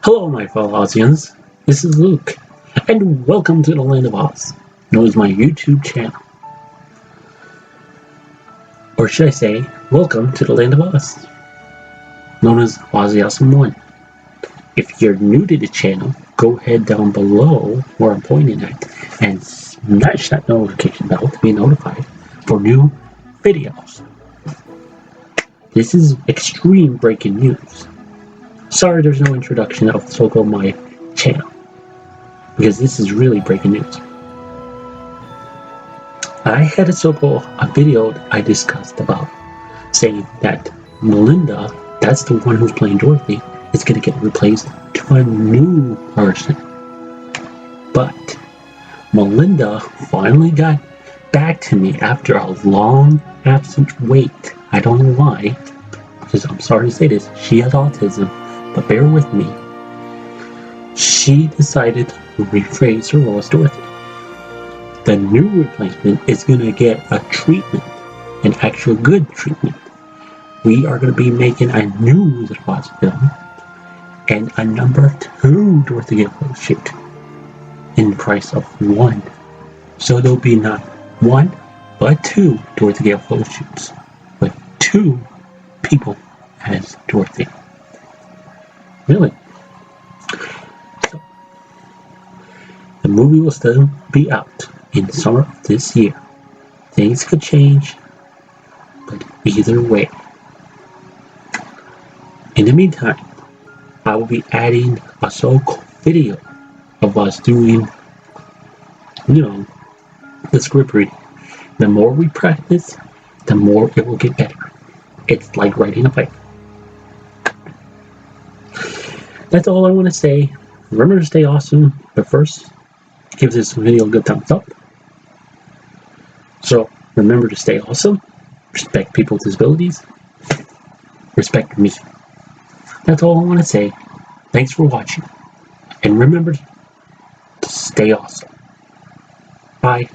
Hello, my fellow Aussians. This is Luke, and welcome to the Land of Oz, known as my YouTube channel. Or should I say, welcome to the Land of Oz, known as Ozzy Awesome 1. If you're new to the channel, go ahead down below where I'm pointing at and smash that notification bell to be notified for new videos. This is extreme breaking news. Sorry there's no introduction of so-called my channel, because this is really breaking news. I had a video I discussed about saying that Melinda, that's the one who's playing Dorothy, is going to get replaced to a new person. But Melinda finally got back to me after a long absent wait. I don't know why, because I'm sorry to say this, she has autism, but bear with me. She decided to rephrase her role as Dorothy. The new replacement is going to get a treatment, an actual good treatment. We are going to be making a new Wizard of Oz film and a number 2 Dorothy Gale photo shoot in the price of 1. So there'll be not 1, but 2 Dorothy Gale photo shoots with 2 people as Dorothy. Really? So, the movie will still be out in summer of this year. Things could change, but either way. In the meantime, I will be adding a so-called video of us doing, the script reading. The more we practice, the more it will get better. It's like riding a bike. That's all I want to say. Remember to stay awesome, but first, give this video a good thumbs up. So, remember to stay awesome, respect people with disabilities, respect me. That's all I want to say. Thanks for watching, and remember to stay awesome. Bye.